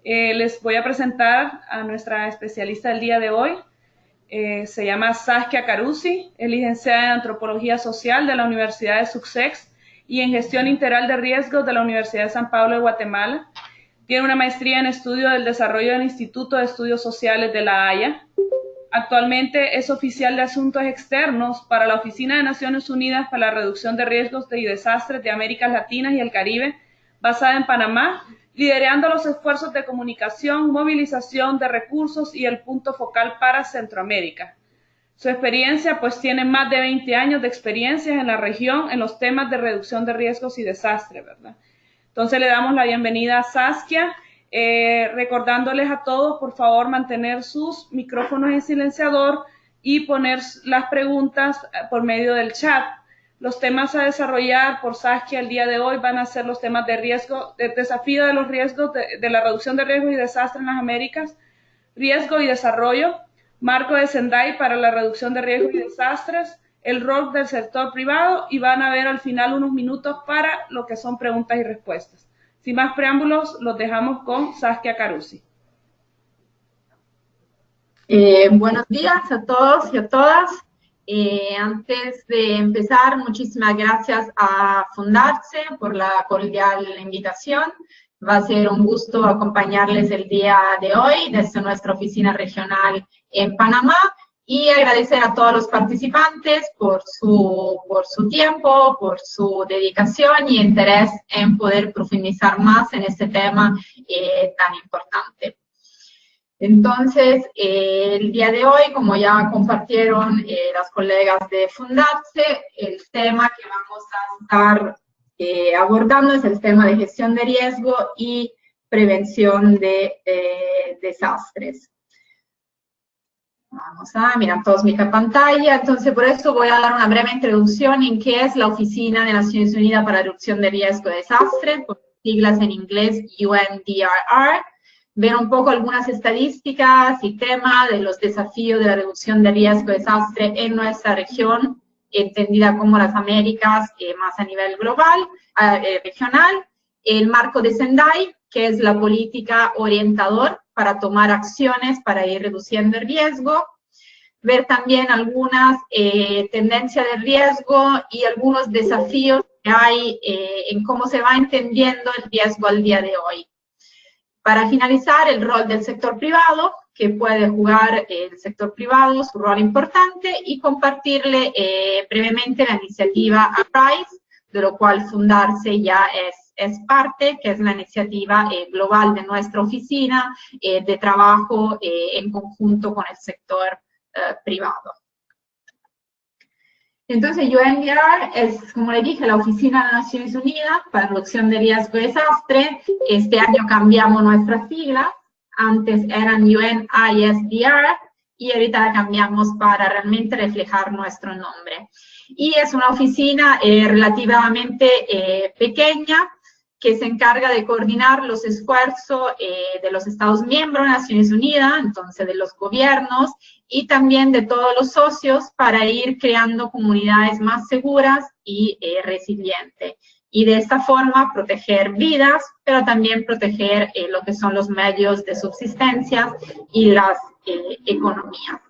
Les voy a presentar a nuestra especialista del día de hoy. Se llama Saskia Carusi, es licenciada en Antropología Social de la Universidad de Sussex y en Gestión Integral de Riesgos de la Universidad de San Pablo de Guatemala. Tiene una maestría en Estudio del Desarrollo del Instituto de Estudios Sociales de La Haya. Actualmente es oficial de Asuntos Externos para la Oficina de Naciones Unidas para la Reducción de Riesgos y Desastres de América Latina y el Caribe, basada en Panamá, liderando los esfuerzos de comunicación, movilización de recursos y el punto focal para Centroamérica. Su experiencia, pues tiene más de 20 años de experiencia en la región en los temas de reducción de riesgos y desastres, ¿verdad? Entonces le damos la bienvenida a Saskia, recordándoles a todos, por favor, mantener sus micrófonos en silenciador y poner las preguntas por medio del chat. Los temas a desarrollar por Saskia el día de hoy van a ser los temas de riesgo, de desafío de los riesgos, de la reducción de riesgos y desastres en las Américas, riesgo y desarrollo, marco de Sendai para la reducción de riesgos y desastres, el rol del sector privado y van a ver al final unos minutos para lo que son preguntas y respuestas. Sin más preámbulos, los dejamos con Saskia Carusi. Buenos días a todos y a todas. Antes de empezar, muchísimas gracias a Fundarse por la cordial invitación. Va a ser un gusto acompañarles el día de hoy desde nuestra oficina regional en Panamá y agradecer a todos los participantes por su tiempo, por su dedicación y interés en poder profundizar más en este tema tan importante. Entonces, el día de hoy, como ya compartieron las colegas de Fundarse, el tema que vamos a estar abordando es el tema de gestión de riesgo y prevención de desastres. Vamos a mirar todos mi pantalla. Entonces, por eso voy a dar una breve introducción en qué es la Oficina de Naciones Unidas para la Reducción de Riesgo de Desastres, por siglas en inglés UNDRR. Ver un poco algunas estadísticas y temas de los desafíos de la reducción de riesgo de desastre en nuestra región, entendida como las Américas, más a nivel global, regional. El marco de Sendai, que es la política orientador para tomar acciones para ir reduciendo el riesgo. Ver también algunas tendencias de riesgo y algunos desafíos que hay en cómo se va entendiendo el riesgo al día de hoy. Para finalizar, el rol del sector privado, que puede jugar el sector privado, su rol importante, y compartirle brevemente la iniciativa Arise, de lo cual Fundarse ya es parte, que es la iniciativa global de nuestra oficina de trabajo en conjunto con el sector privado. Entonces, UNDRR es, como le dije, la Oficina de Naciones Unidas para la Reducción de Riesgo de Desastre. Este año cambiamos nuestras siglas. Antes eran UNISDR y ahorita la cambiamos para realmente reflejar nuestro nombre. Y es una oficina relativamente pequeña que se encarga de coordinar los esfuerzos de los Estados miembros de Naciones Unidas, entonces de los gobiernos, y también de todos los socios para ir creando comunidades más seguras y resilientes. Y de esta forma proteger vidas, pero también proteger lo que son los medios de subsistencia y las economías.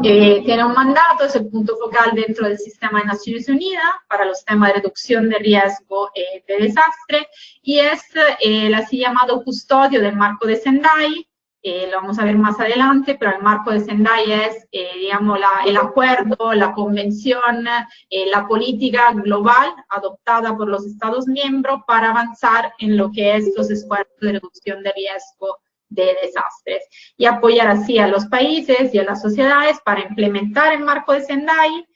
Tiene un mandato, es el punto focal dentro del sistema de Naciones Unidas para los temas de reducción de riesgo de desastre y es el así llamado custodio del marco de Sendai. Lo vamos a ver más adelante, pero el marco de Sendai es, digamos, el acuerdo, la convención, la política global adoptada por los Estados miembros para avanzar en lo que es los esfuerzos de reducción de riesgo de desastres y apoyar así a los países y a las sociedades para implementar el marco de Sendai.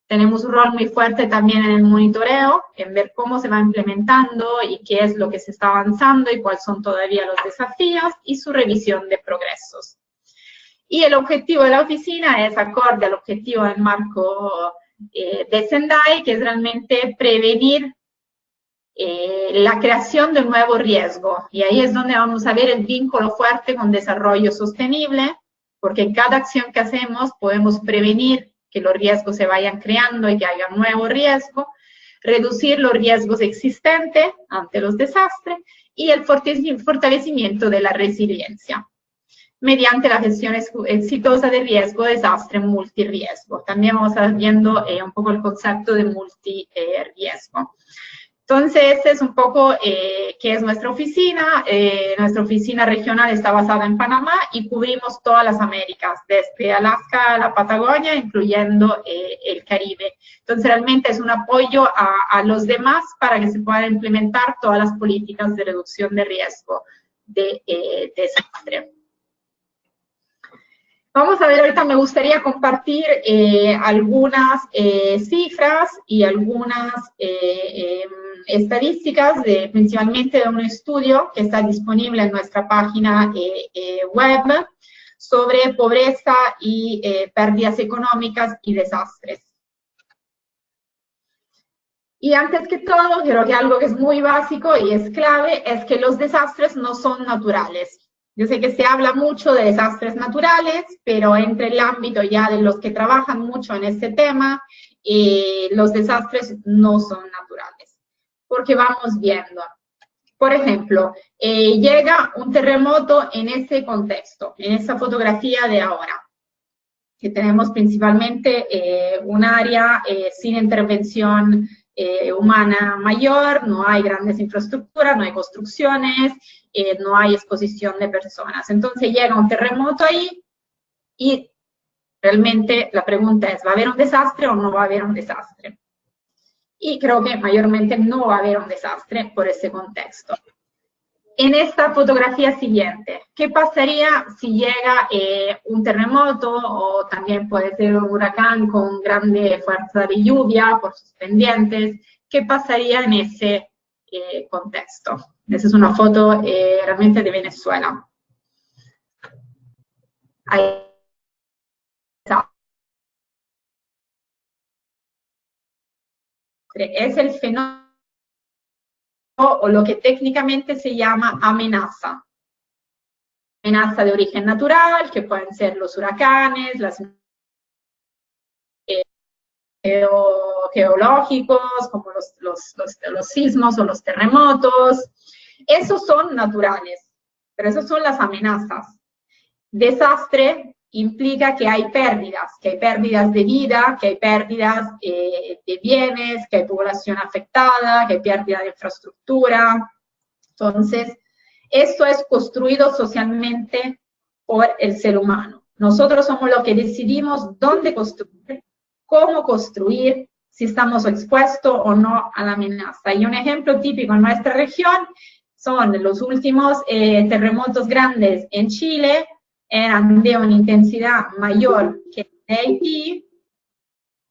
Tenemos un rol muy fuerte también en el monitoreo, en ver cómo se va implementando y qué es lo que se está avanzando y cuáles son todavía los desafíos y su revisión de progresos. Y el objetivo de la oficina es acorde al objetivo del marco de Sendai, que es realmente prevenir la creación de un nuevo riesgo. Y ahí es donde vamos a ver el vínculo fuerte con desarrollo sostenible, porque en cada acción que hacemos podemos prevenir que los riesgos se vayan creando y que haya un nuevo riesgo, reducir los riesgos existentes ante los desastres y el fortalecimiento de la resiliencia mediante la gestión exitosa de riesgo, desastre, multirriesgo. También vamos a estar viendo un poco el concepto de multirriesgo. Entonces, este es un poco qué es nuestra oficina. Nuestra oficina regional está basada en Panamá y cubrimos todas las Américas, desde Alaska a la Patagonia, incluyendo el Caribe. Entonces, realmente es un apoyo a los demás para que se puedan implementar todas las políticas de reducción de riesgo de desastre. Vamos a ver, ahorita me gustaría compartir algunas cifras y algunas estadísticas, principalmente de un estudio que está disponible en nuestra página web sobre pobreza y pérdidas económicas y desastres. Y antes que todo, creo que algo que es muy básico y es clave es que los desastres no son naturales. Yo sé que se habla mucho de desastres naturales, pero entre el ámbito ya de los que trabajan mucho en este tema, los desastres no son naturales, porque vamos viendo. Por ejemplo, llega un terremoto en ese contexto, en esa fotografía de ahora, que tenemos principalmente un área sin intervención humana mayor, no hay grandes infraestructuras, no hay construcciones, no hay exposición de personas. Entonces llega un terremoto ahí y realmente la pregunta es, ¿va a haber un desastre o no va a haber un desastre? Y creo que mayormente no va a haber un desastre por ese contexto. En esta fotografía siguiente, ¿qué pasaría si llega un terremoto o también puede ser un huracán con grande fuerza de lluvia por sus pendientes? ¿Qué pasaría en ese contexto? Esa es una foto realmente de Venezuela. Ahí está. Es el fenómeno o lo que técnicamente se llama amenaza. Amenaza de origen natural, que pueden ser los huracanes, las geológicos, como los sismos o los terremotos. Esos son naturales, pero esas son las amenazas. Desastre implica que hay pérdidas de vida, que hay pérdidas de bienes, que hay población afectada, que hay pérdida de infraestructura. Entonces, esto es construido socialmente por el ser humano. Nosotros somos los que decidimos dónde construir, cómo construir, si estamos expuestos o no a la amenaza. Y un ejemplo típico en nuestra región son los últimos terremotos grandes en Chile, eran de una intensidad mayor que en Haití,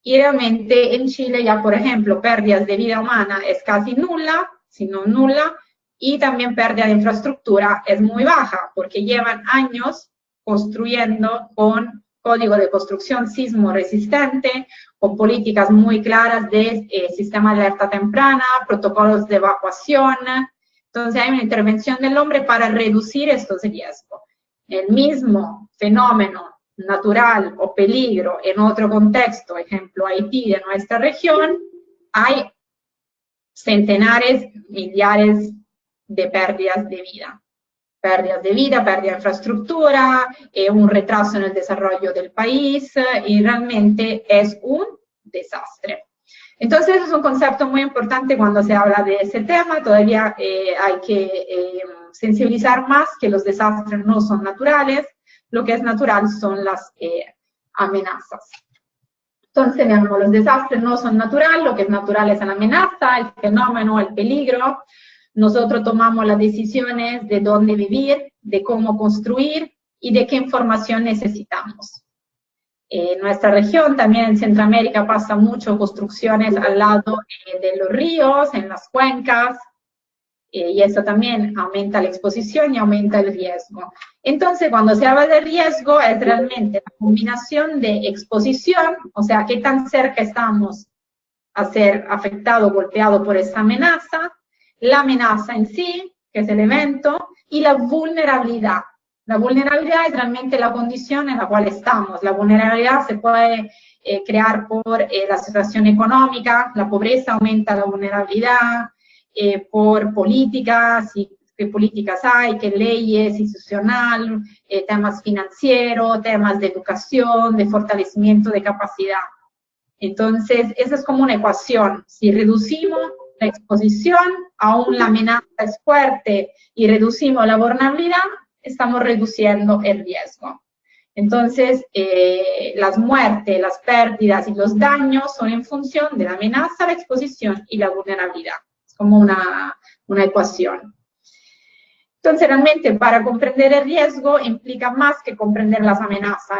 y realmente en Chile ya, por ejemplo, pérdidas de vida humana es casi nula, si no nula, y también pérdida de infraestructura es muy baja, porque llevan años construyendo con código de construcción sismo resistente, con políticas muy claras de sistema de alerta temprana, protocolos de evacuación. Entonces hay una intervención del hombre para reducir estos riesgos. El mismo fenómeno natural o peligro en otro contexto, ejemplo Haití de nuestra región, hay centenares, millares de pérdidas de vida. Pérdidas de vida, pérdida de infraestructura, un retraso en el desarrollo del país, y realmente es un desastre. Entonces, es un concepto muy importante cuando se habla de ese tema. Todavía hay que sensibilizar más que los desastres no son naturales, lo que es natural son las amenazas. Entonces, digamos, los desastres no son naturales, lo que es natural es la amenaza, el fenómeno, el peligro. Nosotros tomamos las decisiones de dónde vivir, de cómo construir y de qué información necesitamos. En nuestra región, también en Centroamérica, pasa mucho construcciones al lado de los ríos, en las cuencas, y eso también aumenta la exposición y aumenta el riesgo. Entonces, cuando se habla de riesgo, es realmente la combinación de exposición, o sea, qué tan cerca estamos a ser afectados, golpeados por esa amenaza, la amenaza en sí, que es el evento, y la vulnerabilidad. La vulnerabilidad es realmente la condición en la cual estamos. La vulnerabilidad se puede crear por la situación económica, la pobreza aumenta la vulnerabilidad, por políticas, y qué políticas hay, qué leyes institucional, temas financieros, temas de educación, de fortalecimiento de capacidad. Entonces, esa es como una ecuación. Si reducimos la exposición, aún la amenaza es fuerte, y reducimos la vulnerabilidad, estamos reduciendo el riesgo. Entonces, las muertes, las pérdidas y los daños son en función de la amenaza, la exposición y la vulnerabilidad. Es como una ecuación. Entonces, realmente, para comprender el riesgo implica más que comprender las amenazas.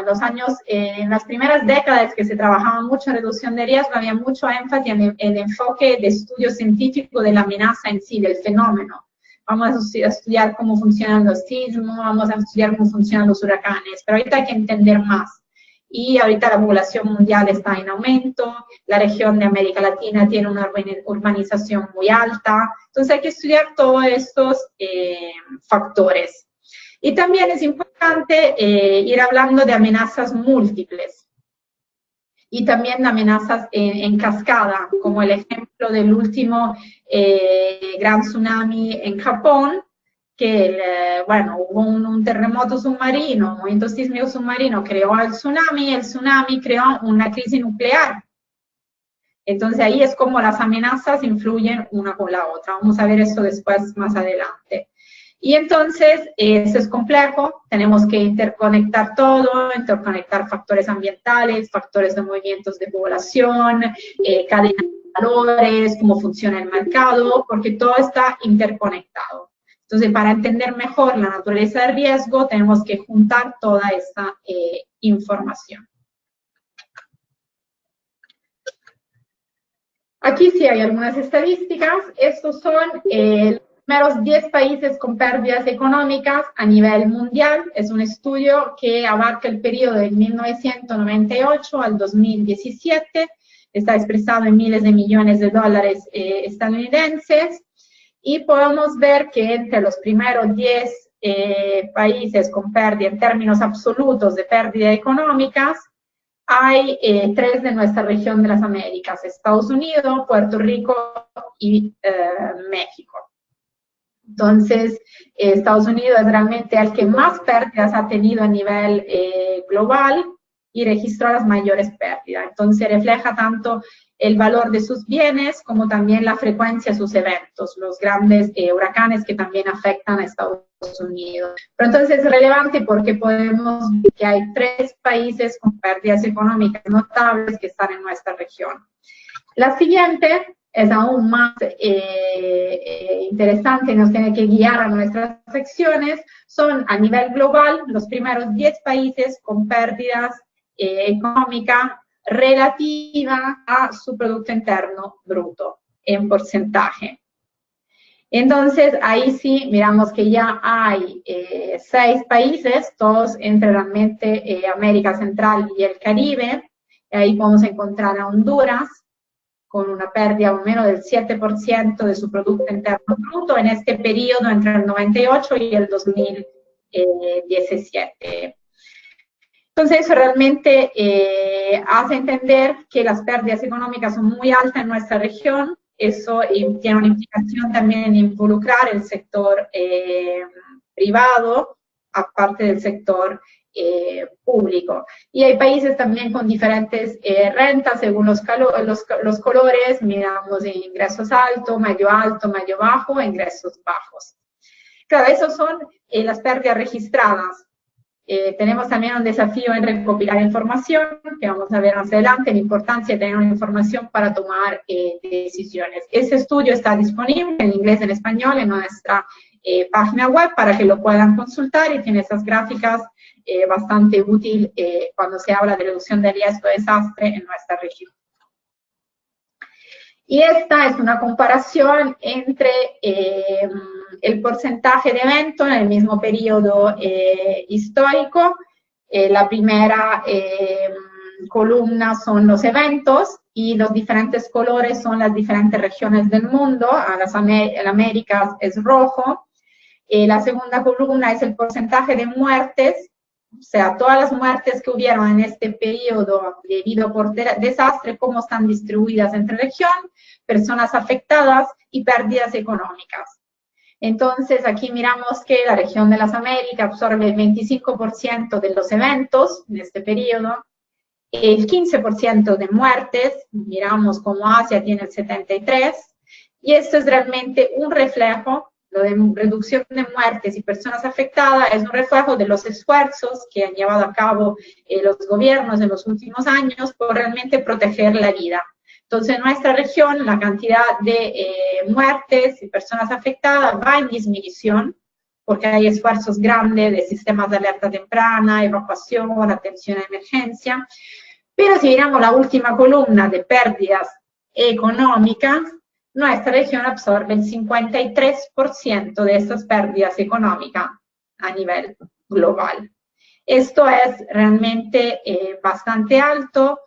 En las primeras décadas que se trabajaba mucho en reducción de riesgo, había mucho énfasis en el enfoque de estudio científico de la amenaza en sí, del fenómeno. Vamos a estudiar cómo funcionan los sismos, vamos a estudiar cómo funcionan los huracanes, pero ahorita hay que entender más. Y ahorita la población mundial está en aumento, la región de América Latina tiene una urbanización muy alta, entonces hay que estudiar todos estos factores. Y también es importante ir hablando de amenazas múltiples y también de amenazas en cascada, como el ejemplo del último gran tsunami en Japón, que bueno, hubo un terremoto submarino, un movimiento sísmico submarino creó el tsunami creó una crisis nuclear. Entonces ahí es como las amenazas influyen una con la otra. Vamos a ver esto después, más adelante. Y entonces, eso es complejo, tenemos que interconectar todo, interconectar factores ambientales, factores de movimientos de población, cadenas de valores, cómo funciona el mercado, porque todo está interconectado. Entonces, para entender mejor la naturaleza del riesgo, tenemos que juntar toda esta información. Aquí sí hay algunas estadísticas. Estos son los primeros 10 países con pérdidas económicas a nivel mundial. Es un estudio que abarca el periodo del 1998 al 2017. Está expresado en miles de millones de dólares estadounidenses. Y podemos ver que entre los primeros 10 países con pérdida en términos absolutos de pérdida económicas, hay 3 de nuestra región de las Américas: Estados Unidos, Puerto Rico y México. Entonces, Estados Unidos es realmente el que más pérdidas ha tenido a nivel global y registró las mayores pérdidas. Entonces, refleja tanto el valor de sus bienes como también la frecuencia de sus eventos, los grandes huracanes que también afectan a Estados Unidos. Pero entonces es relevante porque podemos ver que hay 3 países con pérdidas económicas notables que están en nuestra región. La siguiente es aún más interesante y nos tiene que guiar a nuestras secciones. Son a nivel global los primeros 10 países con pérdidas económicas relativa a su Producto Interno Bruto en porcentaje. Entonces, ahí sí miramos que ya hay 6 países, todos entre realmente América Central y el Caribe. Ahí podemos encontrar a Honduras, con una pérdida o menos del 7% de su Producto Interno Bruto en este periodo entre el 98 y el 2017. Entonces, eso realmente hace entender que las pérdidas económicas son muy altas en nuestra región. Eso tiene una implicación también en involucrar el sector privado, aparte del sector público. Y hay países también con diferentes rentas según los colores. Miramos ingresos alto, medio bajo, e ingresos bajos. Claro, esos son las pérdidas registradas. Tenemos también un desafío en recopilar información, que vamos a ver más adelante, la importancia de tener una información para tomar decisiones. Este estudio está disponible en inglés y en español en nuestra página web para que lo puedan consultar, y tiene esas gráficas bastante útil cuando se habla de reducción de riesgo de desastre en nuestra región. Y esta es una comparación entre el porcentaje de eventos en el mismo periodo histórico. La primera columna son los eventos y los diferentes colores son las diferentes regiones del mundo. En las Américas es rojo. La segunda columna es el porcentaje de muertes, o sea, todas las muertes que hubieron en este periodo debido por desastre, cómo están distribuidas entre región, personas afectadas y pérdidas económicas. Entonces, aquí miramos que la región de las Américas absorbe el 25% de los eventos en este periodo, el 15% de muertes, miramos como Asia tiene el 73%, y esto es realmente un reflejo, lo de reducción de muertes y personas afectadas es un reflejo de los esfuerzos que han llevado a cabo los gobiernos en los últimos años por realmente proteger la vida. Entonces, en nuestra región, la cantidad de muertes y personas afectadas va en disminución, porque hay esfuerzos grandes de sistemas de alerta temprana, evacuación, atención a emergencia. Pero si miramos la última columna de pérdidas económicas, nuestra región absorbe el 53% de estas pérdidas económicas a nivel global. Esto es realmente bastante alto,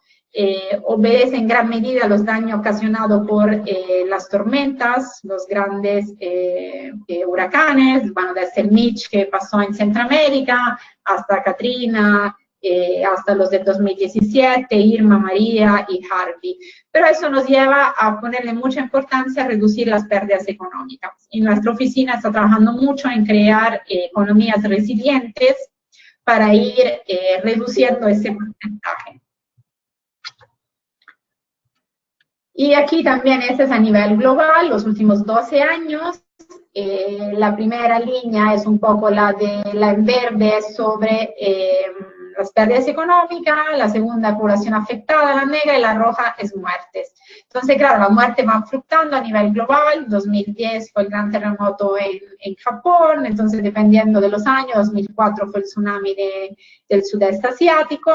obedece en gran medida a los daños ocasionados por las tormentas, los grandes huracanes, bueno, desde el Mitch que pasó en Centroamérica, hasta Katrina, hasta los del 2017, Irma, María y Harvey. Pero eso nos lleva a ponerle mucha importancia a reducir las pérdidas económicas. Y nuestra oficina está trabajando mucho en crear economías resilientes para ir reduciendo ese porcentaje. Y aquí también este es a nivel global, los últimos 12 años. La primera línea es un poco la en verde sobre las pérdidas económicas, la segunda población afectada, la negra, y la roja es muertes. Entonces, claro, las muertes van fluctuando a nivel global. 2010 fue el gran terremoto en Japón, entonces dependiendo de los años, 2004 fue el tsunami del sudeste asiático,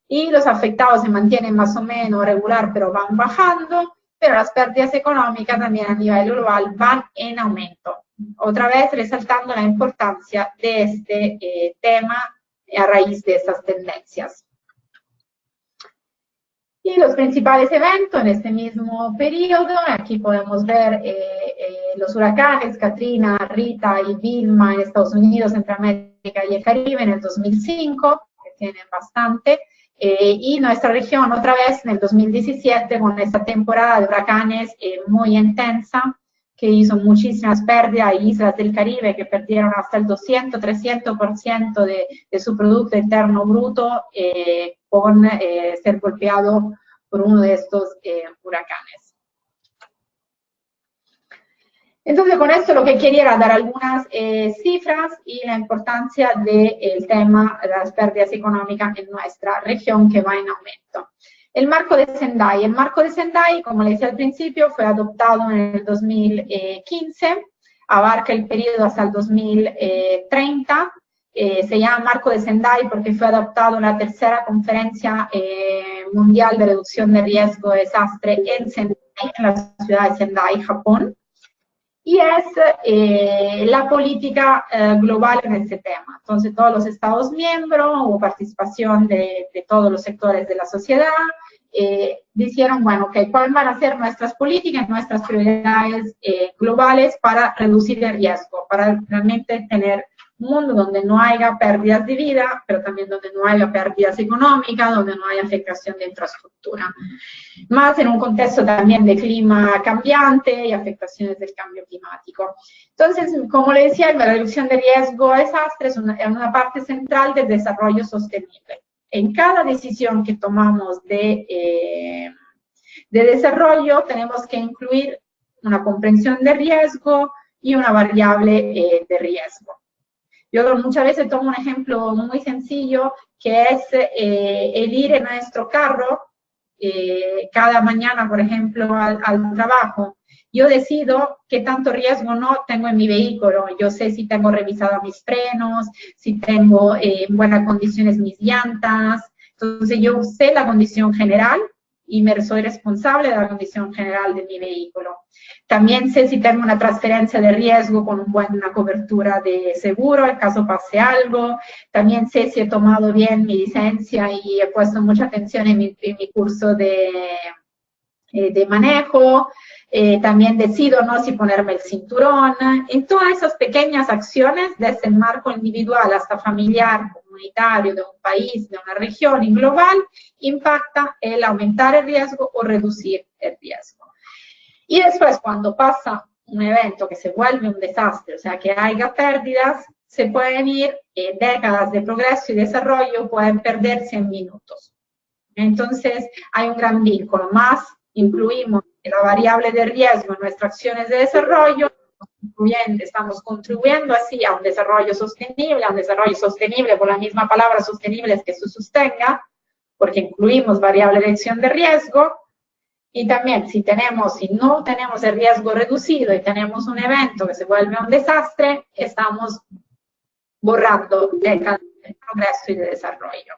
y los afectados se mantienen más o menos regular, pero van bajando, pero las pérdidas económicas también a nivel global van en aumento. Otra vez resaltando la importancia de este tema a raíz de estas tendencias. Y los principales eventos en este mismo periodo, aquí podemos ver los huracanes Katrina, Rita y Vilma en Estados Unidos, Centroamérica y el Caribe en el 2005, que tienen bastante, y nuestra región otra vez en el 2017 con esta temporada de huracanes muy intensa, que hizo muchísimas pérdidas. Hay islas del Caribe que perdieron hasta el 200-300% de su Producto Interno Bruto con ser golpeado por uno de estos huracanes. Entonces, con esto lo que quería era dar algunas cifras y la importancia del tema de las pérdidas económicas en nuestra región, que va en aumento. El marco de Sendai. El marco de Sendai, como le decía al principio, fue adoptado en el 2015, abarca el periodo hasta el 2030. Se llama marco de Sendai porque fue adoptado en la tercera conferencia mundial de reducción de riesgo de desastre en Sendai, en la ciudad de Sendai, Japón. Y es la política global en este tema. Entonces, todos los Estados miembros, hubo participación de todos los sectores de la sociedad, dijeron, bueno, okay, ¿cuáles van a ser nuestras políticas, nuestras prioridades globales para reducir el riesgo, para realmente tener un mundo donde no haya pérdidas de vida, pero también donde no haya pérdidas económicas, donde no haya afectación de infraestructura. Más en un contexto también de clima cambiante y afectaciones del cambio climático. Entonces, como le decía, la reducción de riesgo a desastres es una parte central del desarrollo sostenible. En cada decisión que tomamos de desarrollo, tenemos que incluir una comprensión de riesgo y una variable de riesgo. Yo muchas veces tomo un ejemplo muy sencillo, que es el ir en nuestro carro cada mañana, por ejemplo, al trabajo. Yo decido qué tanto riesgo no tengo en mi vehículo. Yo sé si tengo revisados mis frenos, si tengo en buenas condiciones mis llantas. Entonces, yo sé la condición general y me soy responsable de la condición general de mi vehículo. También sé si tengo una transferencia de riesgo con una buena cobertura de seguro, en caso pase algo. También sé si he tomado bien mi licencia y he puesto mucha atención en mi curso de manejo. también decido, ¿no?, si ponerme el cinturón. En todas esas pequeñas acciones, desde el marco individual hasta familiar, comunitario, de un país, de una región y global, impacta el aumentar el riesgo o reducir el riesgo. Y después, cuando pasa un evento que se vuelve un desastre, o sea, que haya pérdidas, se pueden ir décadas de progreso y desarrollo, pueden perderse en minutos. Entonces, hay un gran vínculo. Más incluimos la variable de riesgo en nuestras acciones de desarrollo, estamos contribuyendo así a un desarrollo sostenible, por la misma palabra sostenible es que se sostenga, porque incluimos variable de acción de riesgo. Y también, si no tenemos el riesgo reducido y tenemos un evento que se vuelve un desastre, estamos borrando décadas de progreso y de desarrollo.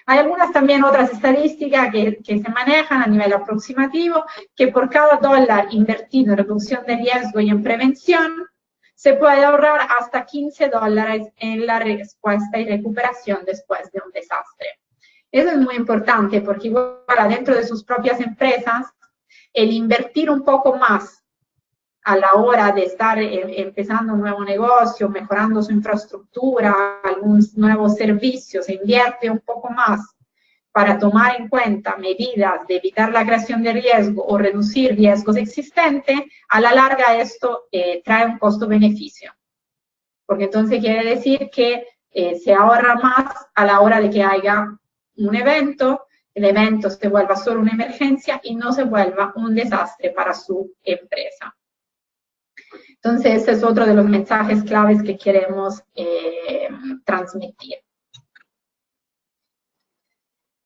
Hay algunas también otras estadísticas que se manejan a nivel aproximativo, que por cada dólar invertido en reducción de riesgo y en prevención, se puede ahorrar hasta $15 en la respuesta y recuperación después de un desastre. Eso es muy importante porque igual dentro de sus propias empresas, el invertir un poco más a la hora de estar empezando un nuevo negocio, mejorando su infraestructura, algunos nuevos servicios, se invierte un poco más para tomar en cuenta medidas de evitar la creación de riesgo o reducir riesgos existentes, a la larga esto trae un costo-beneficio. Porque entonces quiere decir que se ahorra más a la hora de que haya un evento, el evento se vuelva solo una emergencia y no se vuelva un desastre para su empresa. Entonces, ese es otro de los mensajes claves que queremos transmitir.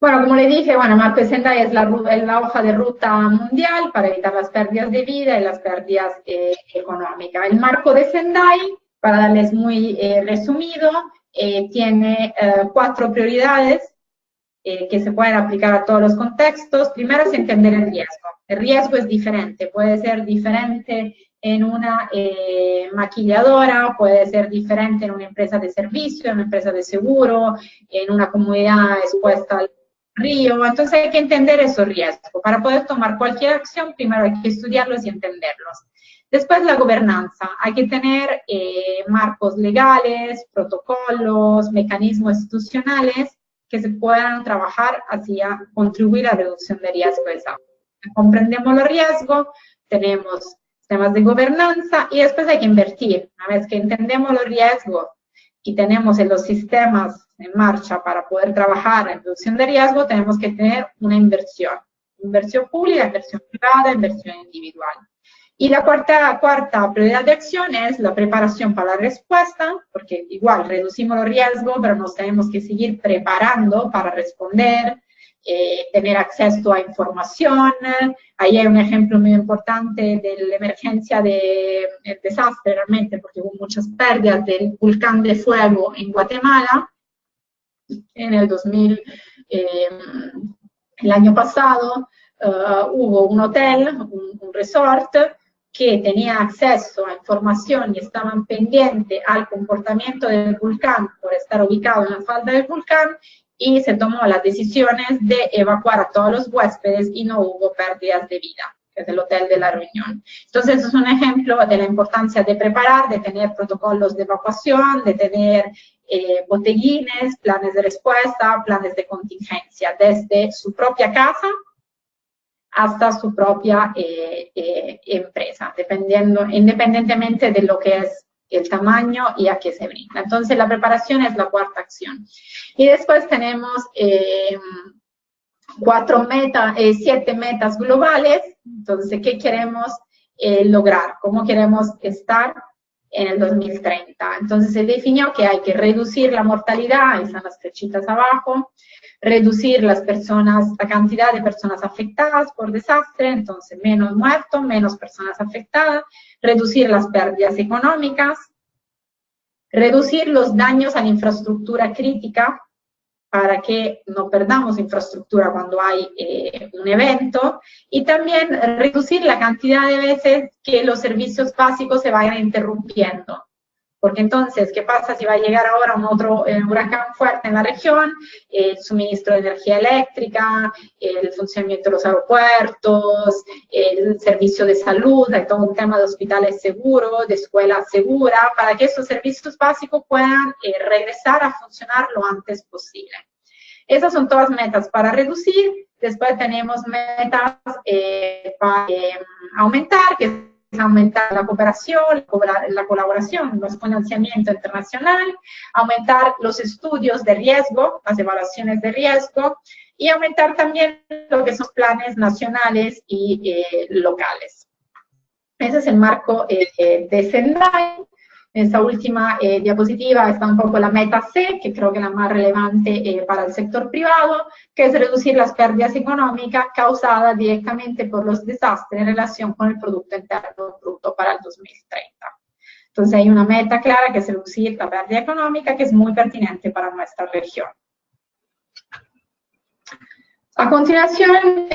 Bueno, como le dije, bueno, Marco de Sendai es la hoja de ruta mundial para evitar las pérdidas de vida y las pérdidas económicas. El marco de Sendai, para darles muy resumido, tiene 4 prioridades que se pueden aplicar a todos los contextos. Primero es entender el riesgo. El riesgo es diferente, puede ser diferente en una maquilladora, puede ser diferente en una empresa de servicio, en una empresa de seguro, en una comunidad expuesta al río. Entonces hay que entender esos riesgos. Para poder tomar cualquier acción, primero hay que estudiarlos y entenderlos. Después la gobernanza. Hay que tener marcos legales, protocolos, mecanismos institucionales que se puedan trabajar hacia contribuir a la reducción de riesgo de salud. Comprendemos los riesgos, tenemos temas de gobernanza y después hay que invertir. Una vez que entendemos los riesgos y tenemos los sistemas en marcha para poder trabajar en reducción de riesgo, tenemos que tener una inversión pública, inversión privada, inversión individual. Y la cuarta prioridad de acción es la preparación para la respuesta, porque igual reducimos los riesgos, pero nos tenemos que seguir preparando para responder, tener acceso a información. Ahí hay un ejemplo muy importante de la emergencia del desastre realmente, porque hubo muchas pérdidas del volcán de fuego en Guatemala en el el año pasado. Hubo un hotel, un resort, que tenía acceso a información y estaban pendientes al comportamiento del volcán por estar ubicado en la falda del volcán, y se tomó las decisiones de evacuar a todos los huéspedes y no hubo pérdidas de vida, que es el Hotel de la Reunión. Entonces, es un ejemplo de la importancia de preparar, de tener protocolos de evacuación, de tener botellines, planes de respuesta, planes de contingencia, desde su propia casa hasta su propia empresa, independientemente de lo que es el tamaño y a qué se brinda. Entonces, la preparación es la cuarta acción. Y después tenemos 7 metas globales. Entonces, ¿qué queremos lograr? ¿Cómo queremos estar en el 2030? Entonces, se definió que hay que reducir la mortalidad, ahí están las flechitas abajo, reducir la cantidad de personas afectadas por desastre, entonces menos muertos, menos personas afectadas, reducir las pérdidas económicas, reducir los daños a la infraestructura crítica para que no perdamos infraestructura cuando hay un evento, y también reducir la cantidad de veces que los servicios básicos se vayan interrumpiendo, porque entonces, ¿qué pasa si va a llegar ahora un otro huracán fuerte en la región? El suministro de energía eléctrica, el funcionamiento de los aeropuertos, el servicio de salud, hay todo un tema de hospitales seguros, de escuelas seguras, para que estos servicios básicos puedan regresar a funcionar lo antes posible. Esas son todas metas para reducir. Después tenemos metas para aumentar, que es aumentar la cooperación, la colaboración, los financiamientos internacional, aumentar los estudios de riesgo, las evaluaciones de riesgo, y aumentar también lo que son planes nacionales y locales. Ese es el marco de Sendai. En esta última diapositiva está un poco la meta C, que creo que es la más relevante para el sector privado, que es reducir las pérdidas económicas causadas directamente por los desastres en relación con el Producto Interno Bruto para el 2030. Entonces hay una meta clara que es reducir la pérdida económica, que es muy pertinente para nuestra región. A continuación,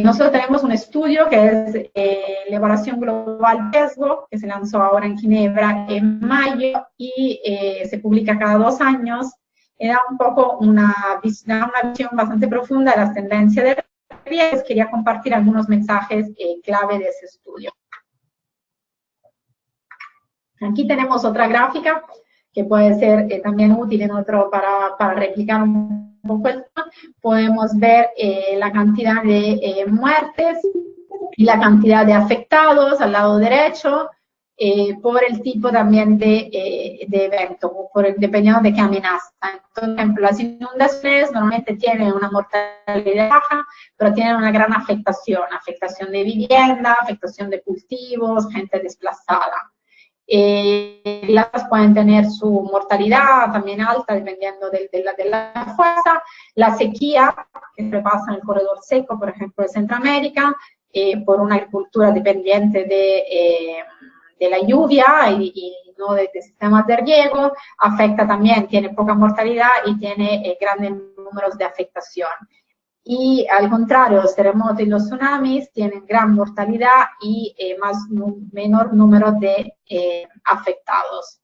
nosotros tenemos un estudio que es la evaluación global de riesgo, que se lanzó ahora en Ginebra en mayo y se publica cada 2 años. Da un poco una visión bastante profunda de las tendencias de riesgo. Quería compartir algunos mensajes clave de ese estudio. Aquí tenemos otra gráfica que puede ser también útil en otro para replicar un poco esto. Podemos ver la cantidad de muertes y la cantidad de afectados al lado derecho por el tipo también de evento, dependiendo de qué amenaza. Por ejemplo, las inundaciones normalmente tienen una mortalidad baja, pero tienen una gran afectación de vivienda, afectación de cultivos, gente desplazada. Las pueden tener su mortalidad también alta dependiendo de la fuerza. La sequía, que se pasa en el corredor seco, por ejemplo, de Centroamérica, por una agricultura dependiente de la lluvia y no de sistemas de riego, afecta también, tiene poca mortalidad y tiene grandes números de afectación. Y al contrario, los terremotos y los tsunamis tienen gran mortalidad y menor número de afectados.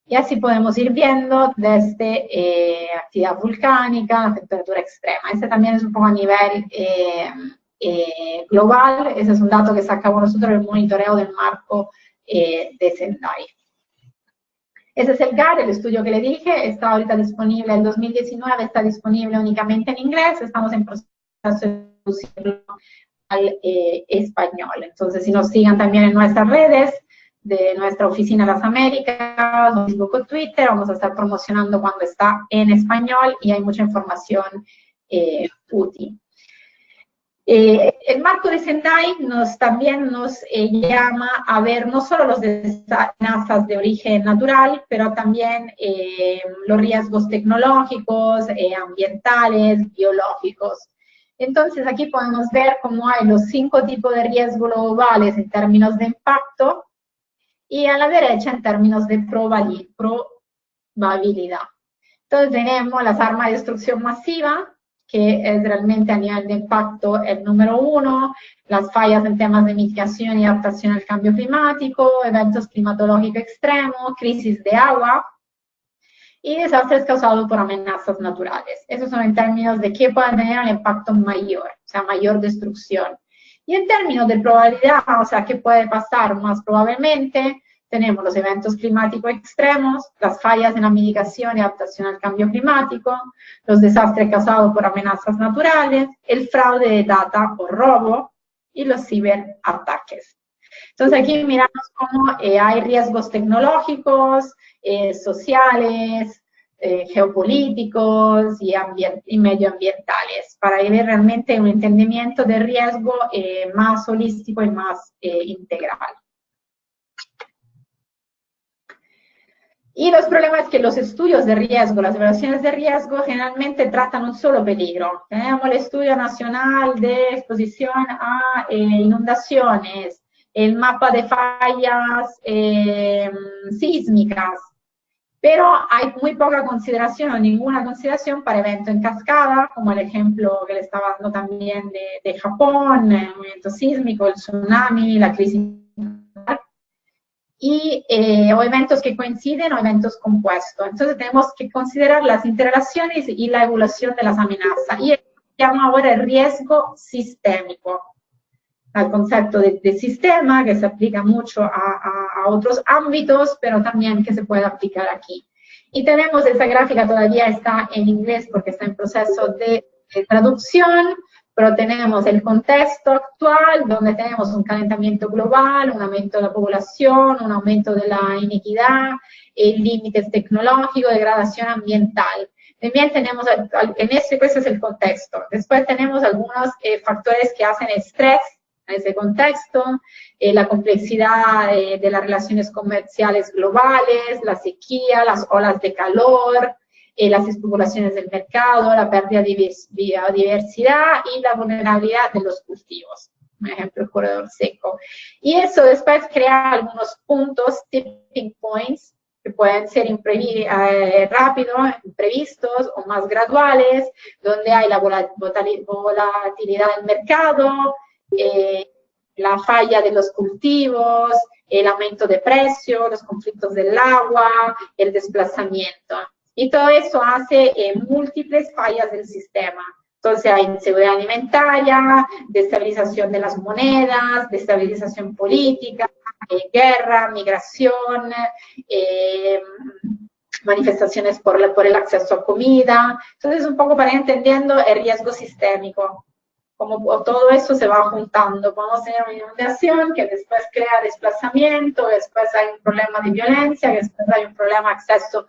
Y así podemos ir viendo desde actividad volcánica, temperatura extrema. Este también es un poco a nivel global. Ese es un dato que sacamos nosotros del monitoreo del marco de Sendai. Ese es el GAR, el estudio que le dije, está ahorita disponible, en 2019 está disponible únicamente en inglés, estamos en proceso de traducirlo al español. Entonces, si nos sigan también en nuestras redes, de nuestra oficina de las Américas, Facebook o Twitter, vamos a estar promocionando cuando está en español y hay mucha información útil. El marco de Sendai también nos llama a ver no solo las amenazas de origen natural, pero también los riesgos tecnológicos, ambientales, biológicos. Entonces, aquí podemos ver cómo hay los 5 tipos de riesgos globales en términos de impacto y a la derecha en términos de probabilidad. Entonces, tenemos las armas de destrucción masiva, que es realmente a nivel de impacto el número 1, las fallas en temas de mitigación y adaptación al cambio climático, eventos climatológicos extremos, crisis de agua y desastres causados por amenazas naturales. Esos son en términos de qué puede tener un impacto mayor, o sea, mayor destrucción. Y en términos de probabilidad, o sea, qué puede pasar más probablemente, tenemos los eventos climáticos extremos, las fallas en la mitigación y adaptación al cambio climático, los desastres causados por amenazas naturales, el fraude de data o robo y los ciberataques. Entonces aquí miramos cómo hay riesgos tecnológicos, sociales, geopolíticos y medioambientales, para ver realmente un entendimiento de riesgo más holístico y más integral. Y los problemas es que los estudios de riesgo, las evaluaciones de riesgo, generalmente tratan un solo peligro. Tenemos el estudio nacional de exposición a inundaciones, el mapa de fallas sísmicas, pero hay muy poca consideración o ninguna consideración para eventos en cascada, como el ejemplo que le estaba dando también de Japón, el movimiento sísmico, el tsunami, la crisis. o eventos que coinciden o eventos compuestos. Entonces tenemos que considerar las interrelaciones y la evolución de las amenazas. Y llama ahora el riesgo sistémico, al concepto de sistema, que se aplica mucho a otros ámbitos, pero también que se puede aplicar aquí. Y tenemos, esta gráfica todavía está en inglés porque está en proceso de traducción, pero tenemos el contexto actual, donde tenemos un calentamiento global, un aumento de la población, un aumento de la inequidad, límites tecnológicos, degradación ambiental. También tenemos, ese es el contexto. Después tenemos algunos factores que hacen estrés en ese contexto, la complejidad de las relaciones comerciales globales, la sequía, las olas de calor, las especulaciones del mercado, la pérdida de biodiversidad y la vulnerabilidad de los cultivos. Por ejemplo, el corredor seco. Y eso después crea algunos puntos, tipping points, que pueden ser rápidos, imprevistos o más graduales, donde hay la volatilidad del mercado, la falla de los cultivos, el aumento de precios, los conflictos del agua, el desplazamiento. Y todo eso hace múltiples fallas del sistema. Entonces hay inseguridad alimentaria, destabilización de las monedas, destabilización política, guerra, migración, manifestaciones por el acceso a comida. Entonces, un poco para ir entendiendo el riesgo sistémico. Como todo eso se va juntando. Podemos tener una inundación que después crea desplazamiento, después hay un problema de violencia, después hay un problema de acceso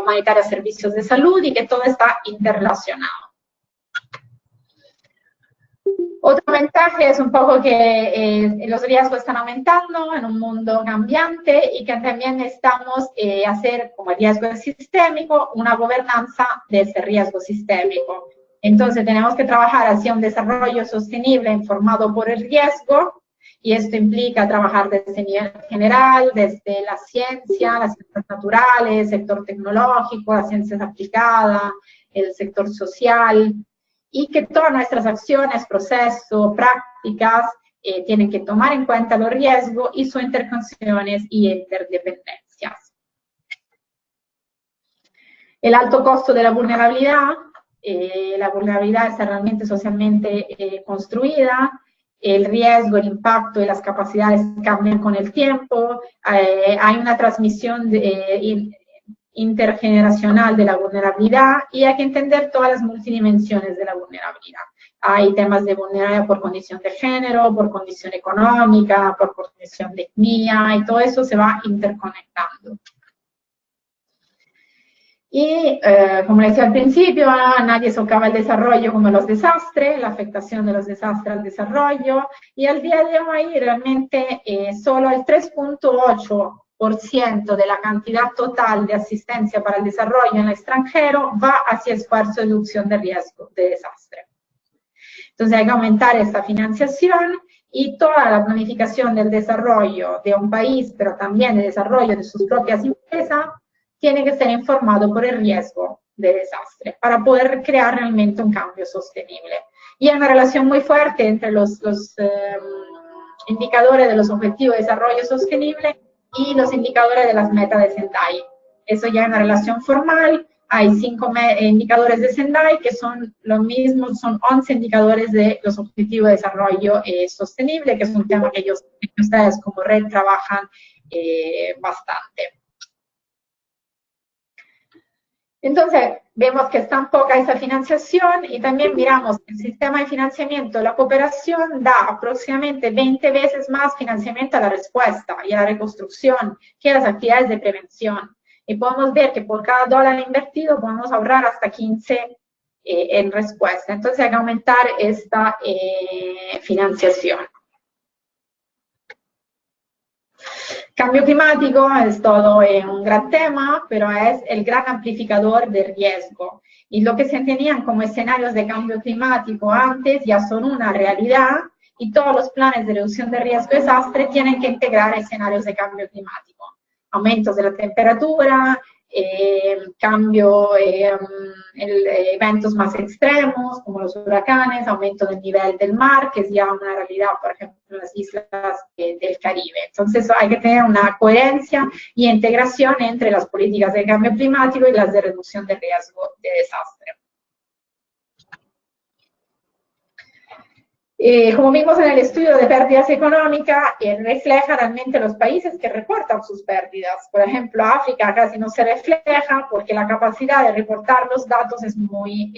humanitario a servicios de salud y que todo está interrelacionado. Otro ventaja es un poco que los riesgos están aumentando en un mundo cambiante y que también necesitamos hacer, como el riesgo sistémico, una gobernanza de ese riesgo sistémico. Entonces tenemos que trabajar hacia un desarrollo sostenible informado por el riesgo, y esto implica trabajar desde el nivel general, desde la ciencia, las ciencias naturales, el sector tecnológico, las ciencias aplicadas, el sector social, y que todas nuestras acciones, procesos, prácticas, tienen que tomar en cuenta los riesgos y sus interconexiones y interdependencias. El alto costo de la vulnerabilidad está realmente socialmente construida, el riesgo, el impacto y las capacidades cambian con el tiempo, hay una transmisión intergeneracional de la vulnerabilidad y hay que entender todas las multidimensiones de la vulnerabilidad. Hay temas de vulnerabilidad por condición de género, por condición económica, por condición de etnia, y todo eso se va interconectando. Y como les decía al principio, nadie socava el desarrollo como los desastres, la afectación de los desastres al desarrollo, y al día de hoy realmente solo el 3.8% de la cantidad total de asistencia para el desarrollo en el extranjero va hacia esfuerzo de reducción de riesgo de desastre. Entonces hay que aumentar esta financiación y toda la planificación del desarrollo de un país, pero también el desarrollo de sus propias empresas, tiene que ser informado por el riesgo de desastre para poder crear realmente un cambio sostenible. Y hay una relación muy fuerte entre los indicadores de los objetivos de desarrollo sostenible y los indicadores de las metas de Sendai. Eso ya es una relación formal. Hay 5 indicadores de Sendai que son lo mismo, son 11 indicadores de los objetivos de desarrollo sostenible, que es un tema que ustedes como red trabajan bastante. Entonces, vemos que es tan poca esa financiación y también miramos que el sistema de financiamiento de la cooperación da aproximadamente 20 veces más financiamiento a la respuesta y a la reconstrucción que a las actividades de prevención. Y podemos ver que por cada dólar invertido podemos ahorrar hasta 15 en respuesta. Entonces, hay que aumentar esta financiación. Cambio climático es todo un gran tema, pero es el gran amplificador de riesgo. Y lo que se tenían como escenarios de cambio climático antes ya son una realidad y todos los planes de reducción de riesgo de desastre tienen que integrar escenarios de cambio climático. Aumentos de la temperatura, eventos más extremos, como los huracanes, aumento del nivel del mar, que es ya una realidad, por ejemplo, en las islas del Caribe. Entonces, hay que tener una coherencia y integración entre las políticas de cambio climático y las de reducción de riesgo de desastre. Como vimos en el estudio de pérdidas económicas, refleja realmente los países que reportan sus pérdidas. Por ejemplo, África casi no se refleja porque la capacidad de reportar los datos es muy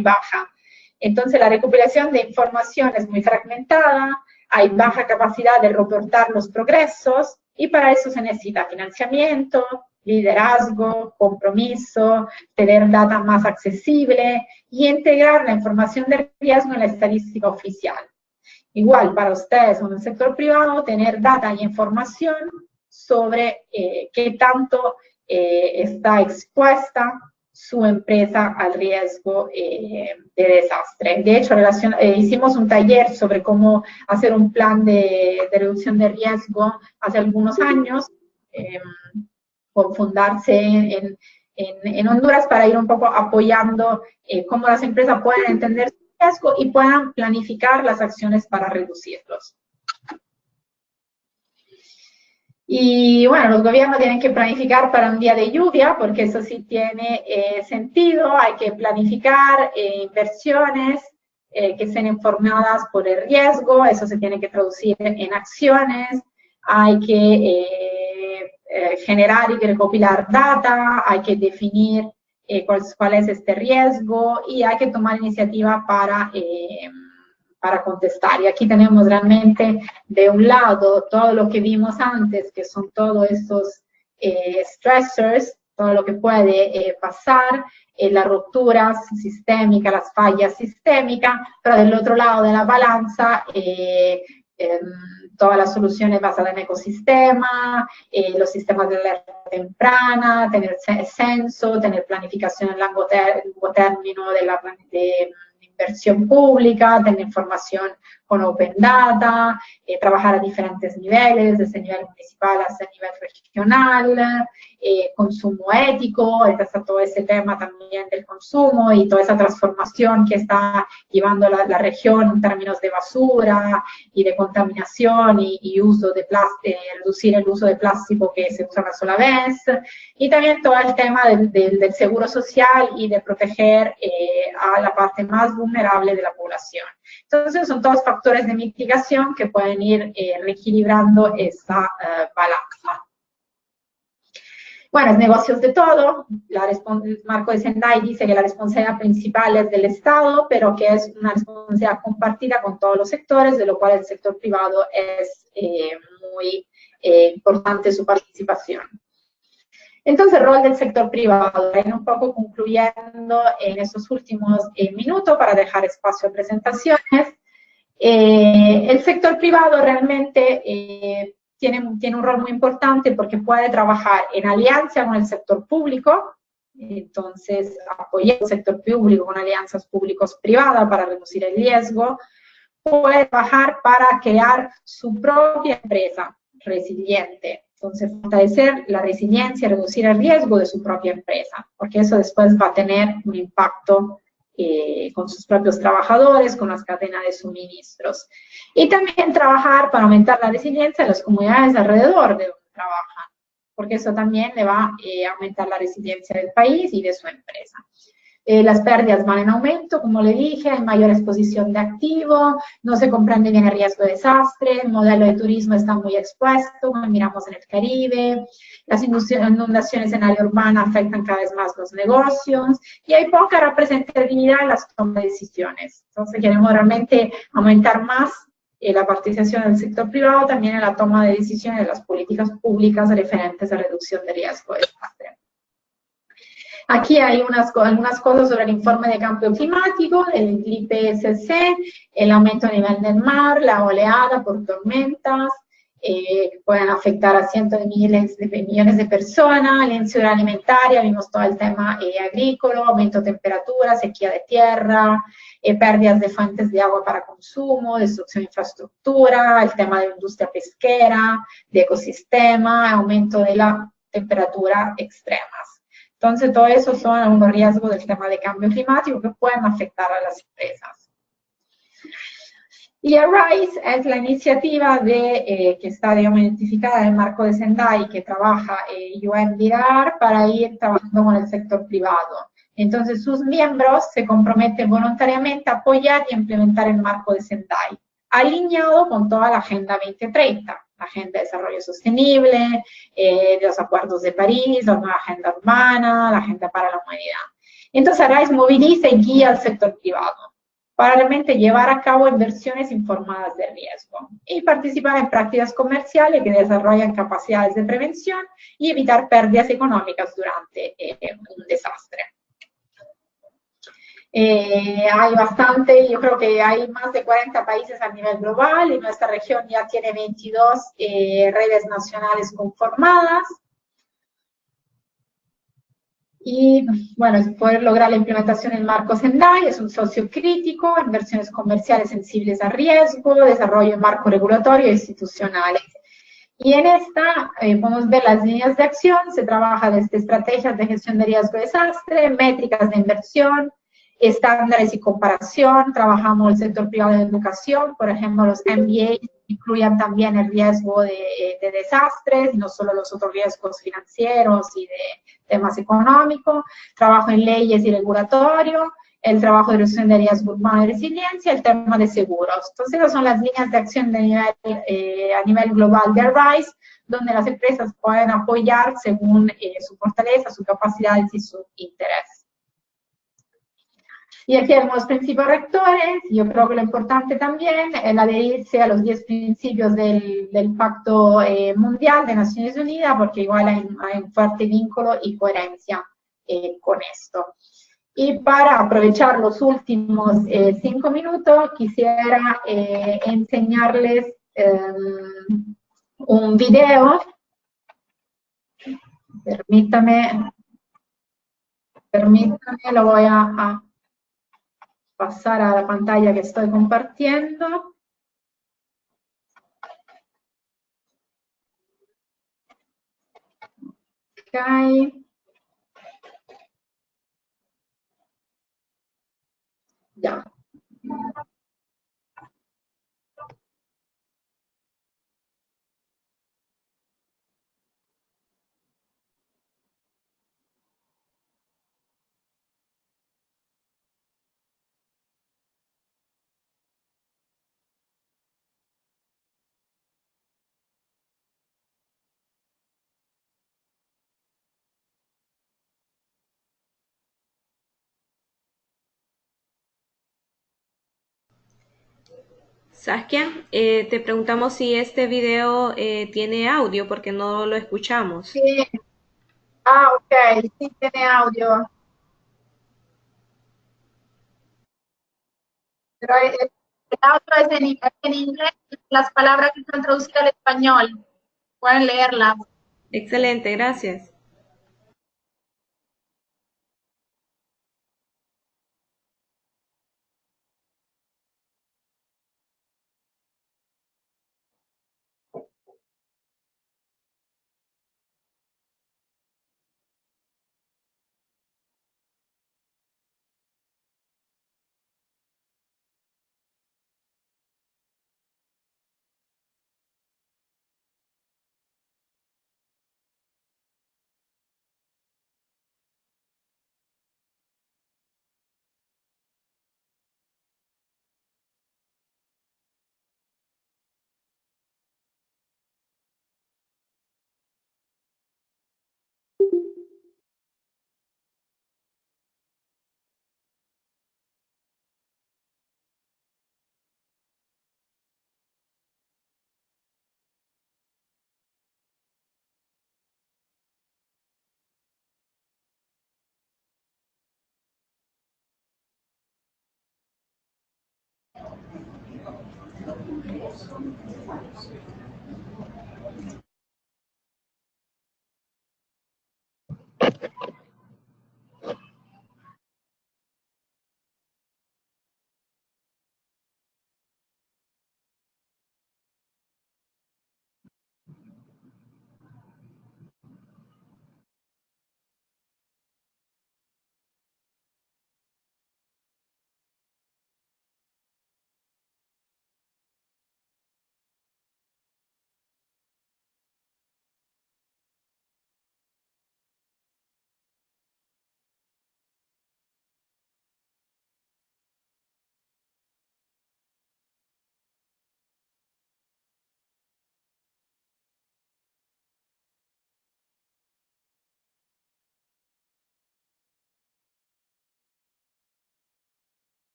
baja. Entonces, la recopilación de información es muy fragmentada, hay baja capacidad de reportar los progresos y para eso se necesita financiamiento, liderazgo, compromiso, tener data más accesible y integrar la información de riesgo en la estadística oficial. Igual, para ustedes en el sector privado, tener data y información sobre qué tanto está expuesta su empresa al riesgo de desastre. De hecho, hicimos un taller sobre cómo hacer un plan de reducción de riesgo hace algunos años, por fundarse en Honduras para ir un poco apoyando cómo las empresas pueden entender su riesgo y puedan planificar las acciones para reducirlos. Y bueno, los gobiernos tienen que planificar para un día de lluvia, porque eso sí tiene sentido. Hay que planificar inversiones que estén informadas por el riesgo, eso se tiene que traducir en acciones. Hay que generar y recopilar data, hay que definir cuál es este riesgo y hay que tomar iniciativa para contestar. Y aquí tenemos realmente de un lado todo lo que vimos antes, que son todos estos stressors, todo lo que puede pasar, las rupturas sistémicas, las fallas sistémicas, pero del otro lado de la balanza, todas las soluciones basadas en ecosistema, los sistemas de alerta temprana, tener censo, tener planificación en largo término de inversión pública, tener información con Open Data, trabajar a diferentes niveles, desde el nivel municipal hasta el nivel regional, consumo ético, está todo ese tema también del consumo y toda esa transformación que está llevando la región en términos de basura y de contaminación y uso de plástico, reducir el uso de plástico que se usa una sola vez, y también todo el tema del seguro social y de proteger a la parte más vulnerable de la población. Entonces, son todos factores de mitigación que pueden ir reequilibrando esta balanza. Bueno, es negocios de todo. El marco de Sendai dice que la responsabilidad principal es del Estado, pero que es una responsabilidad compartida con todos los sectores, de lo cual el sector privado es muy importante su participación. Entonces, el rol del sector privado, un poco concluyendo en estos últimos minutos para dejar espacio a presentaciones. El sector privado realmente tiene un rol muy importante porque puede trabajar en alianza con el sector público, entonces apoyar el sector público con alianzas públicos-privadas para reducir el riesgo, puede trabajar para crear su propia empresa resiliente. Entonces, fortalecer la resiliencia, reducir el riesgo de su propia empresa, porque eso después va a tener un impacto con sus propios trabajadores, con las cadenas de suministros. Y también trabajar para aumentar la resiliencia de las comunidades alrededor de donde trabajan, porque eso también le va a aumentar la resiliencia del país y de su empresa. Las pérdidas van en aumento, como le dije, hay mayor exposición de activo, no se comprende bien el riesgo de desastre, el modelo de turismo está muy expuesto, como miramos en el Caribe, las inundaciones en área urbana afectan cada vez más los negocios y hay poca representatividad en las tomas de decisiones. Entonces queremos realmente aumentar más la participación del sector privado también en la toma de decisiones de las políticas públicas referentes a reducción de riesgo de desastre. Aquí hay algunas cosas sobre el informe de cambio climático, el IPCC, el aumento a nivel del mar, la oleada por tormentas, que pueden afectar a cientos de millones de personas, la inseguridad alimentaria, vimos todo el tema agrícola, aumento de temperatura, sequía de tierra, pérdidas de fuentes de agua para consumo, destrucción de infraestructura, el tema de la industria pesquera, de ecosistema, aumento de la temperaturas extremas. Entonces, todo eso son unos riesgos del tema de cambio climático que pueden afectar a las empresas. Y Arise es la iniciativa que está, digamos, identificada en el marco de Sendai, que trabaja UNDR para ir trabajando con el sector privado. Entonces, sus miembros se comprometen voluntariamente a apoyar y implementar el marco de Sendai, alineado con toda la Agenda 2030, la Agenda de Desarrollo Sostenible, los Acuerdos de París, la nueva Agenda Urbana, la Agenda para la Humanidad. Entonces, Arise moviliza y guía al sector privado para realmente llevar a cabo inversiones informadas de riesgo y participar en prácticas comerciales que desarrollan capacidades de prevención y evitar pérdidas económicas durante un desastre. Hay bastante, yo creo que hay más de 40 países a nivel global y nuestra región ya tiene 22 redes nacionales conformadas. Y bueno, poder lograr la implementación del marco Sendai es un socio crítico, inversiones comerciales sensibles a riesgo, desarrollo de marco regulatorio e institucionales. Y en esta podemos ver las líneas de acción, se trabaja desde estrategias de gestión de riesgo de desastre, métricas de inversión, estándares y comparación, trabajamos el sector privado de educación, por ejemplo, los MBA incluyen también el riesgo de desastres, y no solo los otros riesgos financieros y de temas económicos, trabajo en leyes y regulatorio, el trabajo de reducción de riesgo urbano y resiliencia, el tema de seguros. Entonces, esas son las líneas de acción a nivel global de Arise, donde las empresas pueden apoyar según su fortaleza, sus capacidades y su interés. Y aquí vemos los principios rectores. Yo creo que lo importante también es adherirse a los 10 principios del Pacto Mundial de Naciones Unidas, porque igual hay un fuerte vínculo y coherencia con esto. Y para aprovechar los últimos 5 minutos, quisiera enseñarles un video. Permítame, lo voy a pasar a la pantalla que estoy compartiendo. Ok. Ya. Saskia, te preguntamos si este video tiene audio porque no lo escuchamos. Sí. Ah, ok, sí tiene audio. Pero el audio es en inglés, las palabras que están traducidas al español. Pueden leerlas. Excelente, gracias.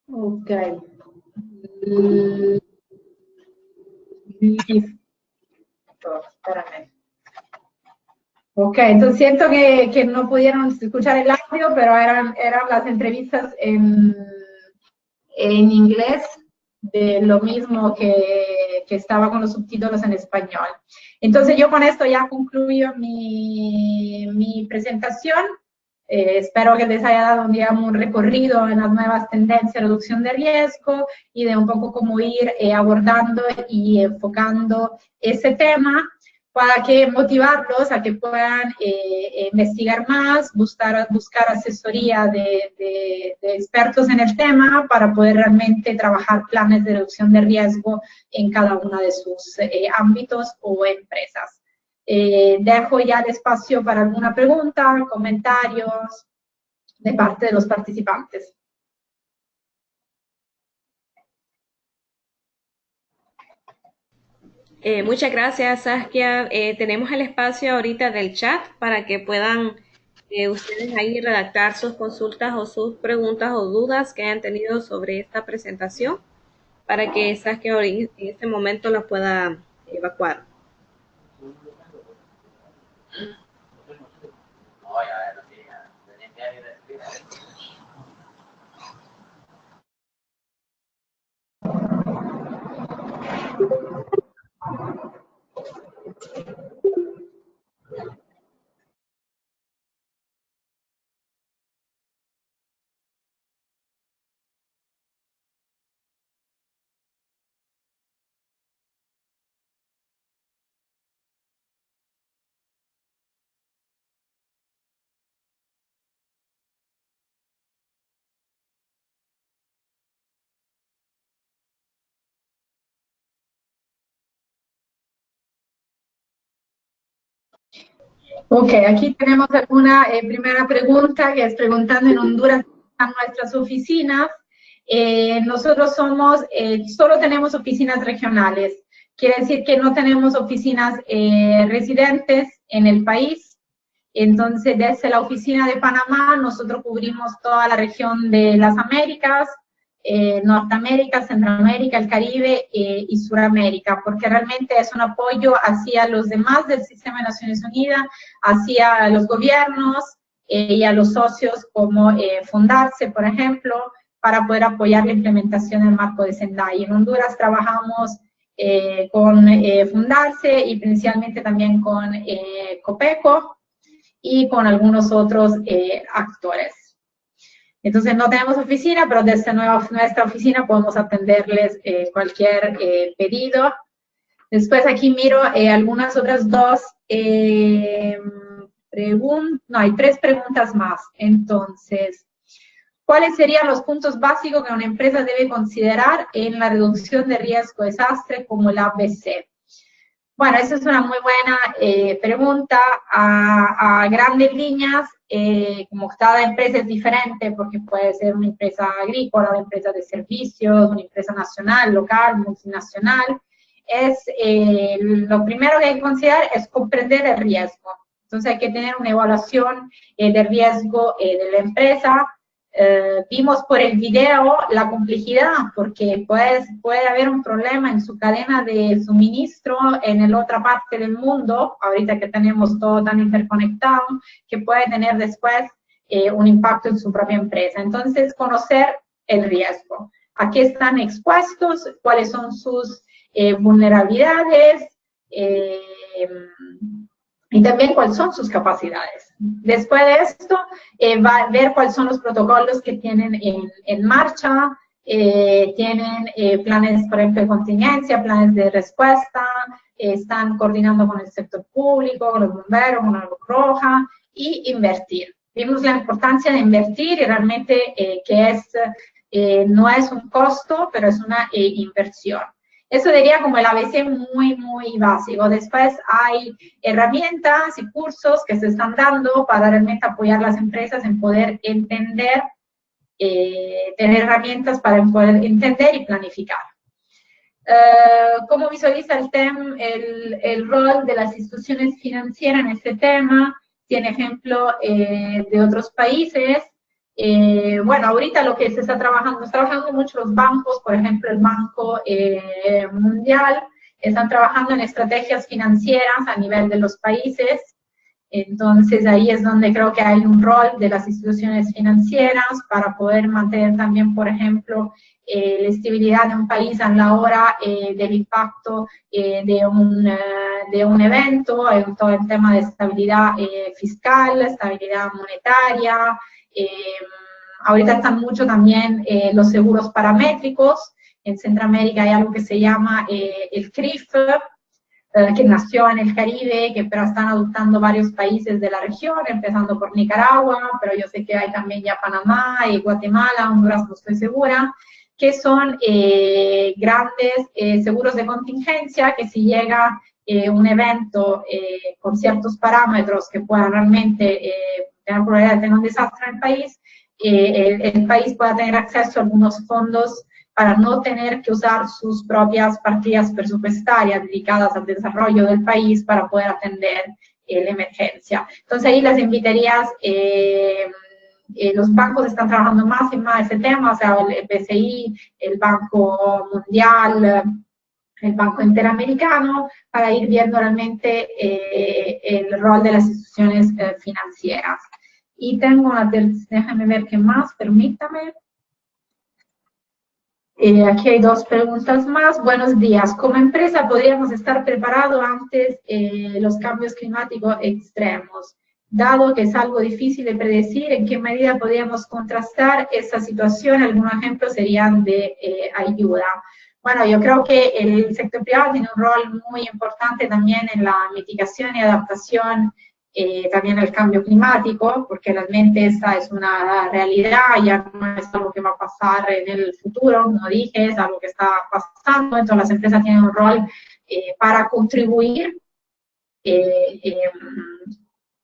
Ok. Listo, espérame. Ok, entonces siento que no pudieron escuchar el audio, pero eran las entrevistas en inglés, de lo mismo que estaba con los subtítulos en español. Entonces yo con esto ya concluyo mi presentación. Espero que les haya dado, digamos, un recorrido en las nuevas tendencias de reducción de riesgo y de un poco cómo ir abordando y enfocando ese tema, para que motivarlos a que puedan investigar más, buscar asesoría de expertos en el tema para poder realmente trabajar planes de reducción de riesgo en cada uno de sus ámbitos o empresas. Dejo ya el espacio para alguna pregunta, comentarios de parte de los participantes. Muchas gracias, Saskia. Tenemos el espacio ahorita del chat para que puedan ustedes ahí redactar sus consultas o sus preguntas o dudas que hayan tenido sobre esta presentación, para que Saskia en este momento las pueda evacuar. Ok, aquí tenemos alguna primera pregunta, que es preguntando en Honduras están nuestras oficinas. Nosotros solo tenemos oficinas regionales. Quiere decir que no tenemos oficinas residentes en el país. Entonces, desde la oficina de Panamá, nosotros cubrimos toda la región de las Américas, Norteamérica, Centroamérica, el Caribe y Suramérica, porque realmente es un apoyo hacia los demás del sistema de Naciones Unidas, hacia los gobiernos y a los socios como Fundarse, por ejemplo, para poder apoyar la implementación del marco de Sendai. En Honduras trabajamos con Fundarse y principalmente también con Copeco y con algunos otros actores. Entonces no tenemos oficina, pero desde nuestra oficina podemos atenderles cualquier pedido. Después aquí miro algunas otras dos preguntas, no, hay 3 preguntas más. Entonces, ¿cuáles serían los puntos básicos que una empresa debe considerar en la reducción de riesgo de desastre como el ABC? Bueno, esa es una muy buena pregunta. A grandes líneas, como cada empresa es diferente, porque puede ser una empresa agrícola, una empresa de servicios, una empresa nacional, local, multinacional, lo primero que hay que considerar es comprender el riesgo. Entonces hay que tener una evaluación de riesgo de la empresa. Vimos por el video la complejidad, porque puede haber un problema en su cadena de suministro en la otra parte del mundo, ahorita que tenemos todo tan interconectado, que puede tener después un impacto en su propia empresa. Entonces, conocer el riesgo. ¿A qué están expuestos? ¿Cuáles son sus vulnerabilidades? Y también cuáles son sus capacidades. Después de esto, va a ver cuáles son los protocolos que tienen en marcha, tienen planes, por ejemplo, de contingencia, planes de respuesta, están coordinando con el sector público, con los bomberos, con la Cruz Roja, y invertir. Vimos la importancia de invertir y realmente no es un costo, pero es una inversión. Eso diría como el ABC muy, muy básico. Después hay herramientas y cursos que se están dando para realmente apoyar a las empresas en poder entender, tener herramientas para poder entender y planificar. ¿Cómo visualiza el rol de las instituciones financieras en este tema? Tiene ejemplo de otros países. Bueno, ahorita lo que se está trabajando mucho los bancos, por ejemplo, el Banco Mundial, están trabajando en estrategias financieras a nivel de los países. Entonces, ahí es donde creo que hay un rol de las instituciones financieras para poder mantener también, por ejemplo, la estabilidad de un país a la hora del impacto de un evento, todo el tema de estabilidad fiscal, estabilidad monetaria. Ahorita están mucho también los seguros paramétricos. En Centroamérica hay algo que se llama el CRIF, que nació en el Caribe, que pero están adoptando varios países de la región, empezando por Nicaragua, pero yo sé que hay también ya Panamá y Guatemala, Honduras, no estoy segura, que son grandes seguros de contingencia, que si llega un evento con ciertos parámetros que puedan realmente tener probabilidad de tener un desastre en el país, el país pueda tener acceso a algunos fondos para no tener que usar sus propias partidas presupuestarias dedicadas al desarrollo del país para poder atender la emergencia. Entonces ahí las invitaría, los bancos están trabajando más y más ese tema, o sea, el BCI, el Banco Mundial, el Banco Interamericano, para ir viendo realmente el rol de las instituciones financieras. Y tengo una tercera, déjame ver qué más, permítame. Aquí hay dos preguntas más. Buenos días. Como empresa, ¿podríamos estar preparados antes los cambios climáticos extremos? Dado que es algo difícil de predecir, ¿en qué medida podríamos contrastar esa situación? Algunos ejemplos serían de ayuda. Bueno, yo creo que el sector privado tiene un rol muy importante también en la mitigación y adaptación también al cambio climático, porque realmente esta es una realidad, ya no es algo que va a pasar en el futuro, como dije, es algo que está pasando, entonces las empresas tienen un rol para contribuir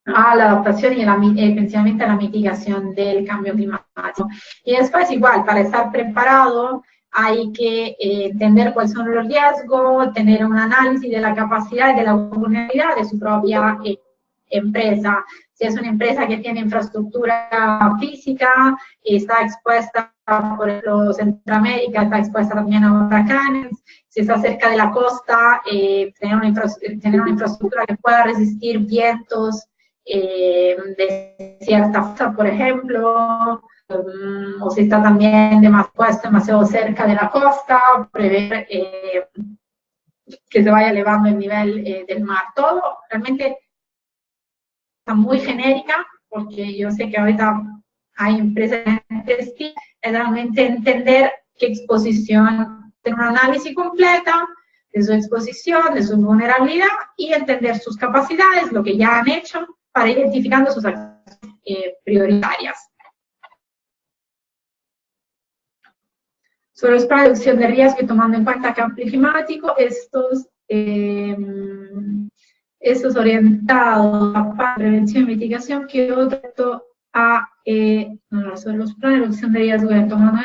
a la adaptación y principalmente a la mitigación del cambio climático. Y después igual, para estar preparado, hay que entender cuáles son los riesgos, tener un análisis de la capacidad y de la vulnerabilidad de su propia empresa. Si es una empresa que tiene infraestructura física, está expuesta, por ejemplo, Centroamérica, está expuesta también a huracanes, si está cerca de la costa, tener una infraestructura que pueda resistir vientos de cierta fuerza, por ejemplo, o si está también demasiado cerca de la costa, prever que se vaya elevando el nivel del mar. Todo realmente está muy genérica, porque yo sé que ahorita hay empresas que realmente entender qué exposición, tener un análisis completa de su exposición, de su vulnerabilidad y entender sus capacidades, lo que ya han hecho, para ir identificando sus acciones prioritarias. Sobre los planes de reducción de riesgo y tomando en cuenta el cambio climático, estos orientados a prevención y mitigación, que otro a sobre los planes de reducción de riesgo y tomando.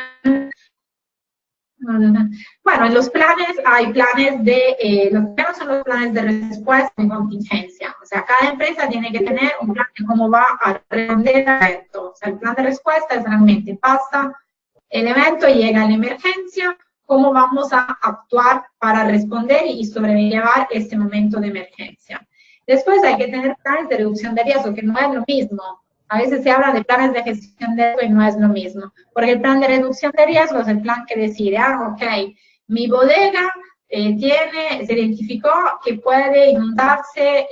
Bueno, en los planes hay planes de, los primeros son los planes de respuesta y contingencia. O sea, cada empresa tiene que tener un plan de cómo va a responder al evento. O sea, el plan de respuesta es realmente pasa el evento, llega la emergencia, cómo vamos a actuar para responder y sobrellevar este momento de emergencia. Después hay que tener planes de reducción de riesgo, que no es lo mismo. A veces se habla de planes de gestión de riesgo y no es lo mismo. Porque el plan de reducción de riesgo es el plan que decide, ok, mi bodega se identificó que puede inundarse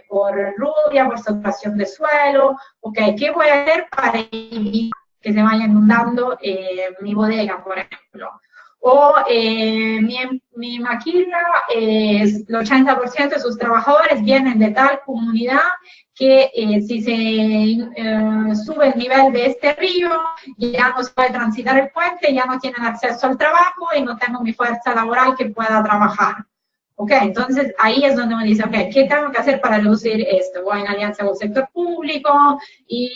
por lluvia, por saturación de suelo, ok, ¿qué voy a hacer para evitar que se vaya inundando mi bodega, por ejemplo? O mi maquila, el 80% de sus trabajadores vienen de tal comunidad que si se sube el nivel de este río, ya no se puede transitar el puente, ya no tienen acceso al trabajo y no tengo mi fuerza laboral que pueda trabajar. Ok, entonces ahí es donde uno dice, ok, ¿qué tengo que hacer para reducir esto? Voy en alianza con el sector público y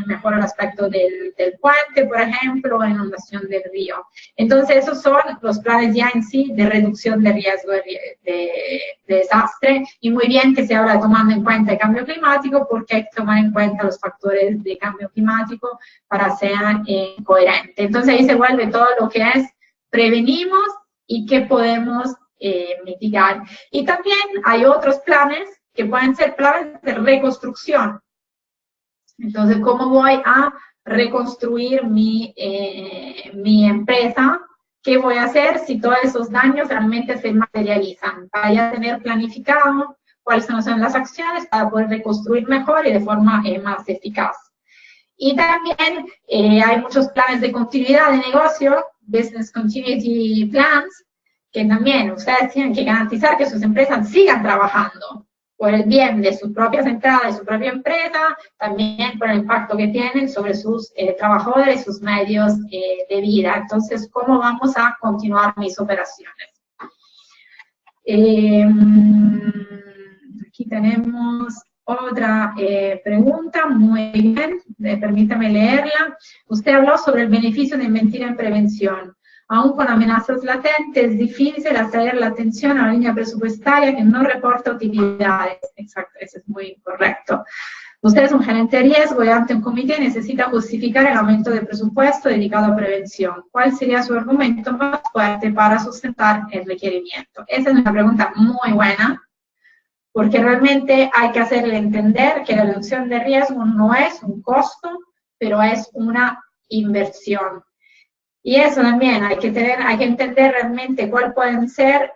mejoro el aspecto del puente, por ejemplo, o inundación del río. Entonces esos son los planes ya en sí de reducción de riesgo de desastre, y muy bien que se habla tomando en cuenta el cambio climático, porque hay que tomar en cuenta los factores de cambio climático para ser coherente. Entonces ahí se vuelve todo lo que es prevenimos y qué podemos mitigar. Y también hay otros planes que pueden ser planes de reconstrucción. Entonces, ¿cómo voy a reconstruir mi empresa? ¿Qué voy a hacer si todos esos daños realmente se materializan? Para ya tener planificado cuáles son las acciones para poder reconstruir mejor y de forma más eficaz. Y también hay muchos planes de continuidad de negocio, Business Continuity Plans, que también ustedes tienen que garantizar que sus empresas sigan trabajando por el bien de sus propias entradas, de su propia empresa, también por el impacto que tienen sobre sus trabajadores, sus medios de vida. Entonces, ¿cómo vamos a continuar mis operaciones? Aquí tenemos otra pregunta, muy bien, permítame leerla. Usted habló sobre el beneficio de invertir en prevención. Aún con amenazas latentes, es difícil atraer la atención a la línea presupuestaria que no reporta utilidades. Exacto, eso es muy correcto. Usted es un gerente de riesgo y ante un comité necesita justificar el aumento de presupuesto dedicado a prevención. ¿Cuál sería su argumento más fuerte para sustentar el requerimiento? Esa es una pregunta muy buena, porque realmente hay que hacerle entender que la reducción de riesgo no es un costo, pero es una inversión. Y eso también hay que entender realmente cuáles pueden ser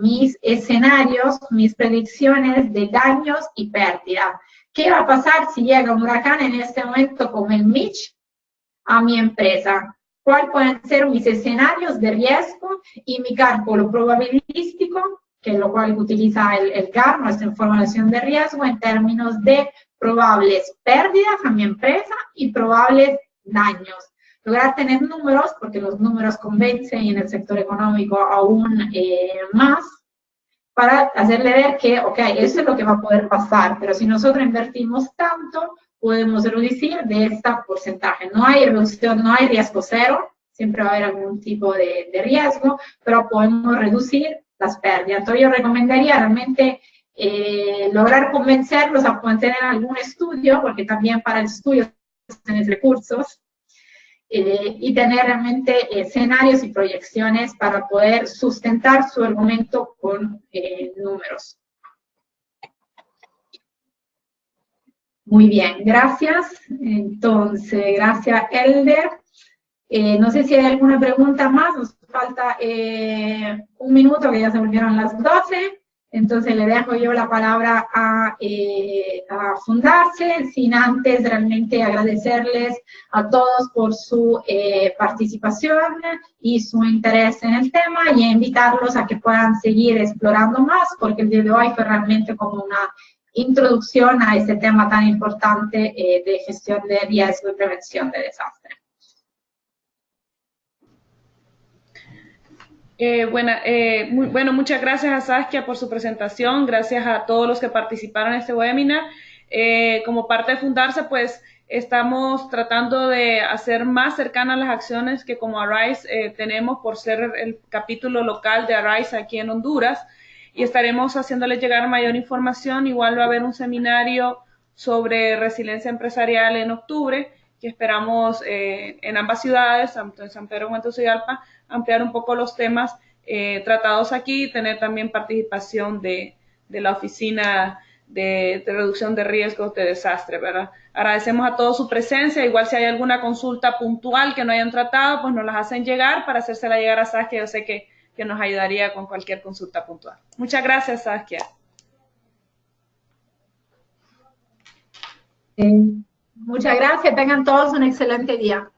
mis escenarios, mis predicciones de daños y pérdidas. ¿Qué va a pasar si llega un huracán en este momento como el Mitch a mi empresa? ¿Cuáles pueden ser mis escenarios de riesgo y mi cálculo probabilístico, que es lo cual utiliza el GAR, nuestra información de riesgo, en términos de probables pérdidas a mi empresa y probables daños? Lograr tener números, porque los números convencen y en el sector económico aún más, para hacerle ver que, ok, eso es lo que va a poder pasar, pero si nosotros invertimos tanto, podemos reducir de este porcentaje. No hay reducción, no hay riesgo cero, siempre va a haber algún tipo de riesgo, pero podemos reducir las pérdidas. Entonces yo recomendaría realmente lograr convencerlos a tener algún estudio, porque también para el estudio tienen recursos, y tener realmente escenarios y proyecciones para poder sustentar su argumento con números. Muy bien, gracias. Entonces, gracias, Elder. No sé si hay alguna pregunta más, nos falta un minuto, que ya se volvieron las 12. Entonces le dejo yo la palabra a Fundarse, sin antes realmente agradecerles a todos por su participación y su interés en el tema, y invitarlos a que puedan seguir explorando más, porque el día de hoy fue realmente como una introducción a este tema tan importante de gestión de riesgo y prevención de desastre. Bueno, muchas gracias a Saskia por su presentación, gracias a todos los que participaron en este webinar. Como parte de Fundarse, pues estamos tratando de hacer más cercanas las acciones que como ARISE tenemos por ser el capítulo local de ARISE aquí en Honduras, y estaremos haciéndoles llegar mayor información. Igual va a haber un seminario sobre resiliencia empresarial en octubre, que esperamos en ambas ciudades, tanto en San Pedro como en Tegucigalpa, ampliar un poco los temas tratados aquí y tener también participación de la Oficina de Reducción de Riesgos de Desastre, ¿verdad? Agradecemos a todos su presencia. Igual si hay alguna consulta puntual que no hayan tratado, pues nos las hacen llegar para hacérsela llegar a Saskia. Yo sé que nos ayudaría con cualquier consulta puntual. Muchas gracias, Saskia. Muchas gracias. Tengan todos un excelente día.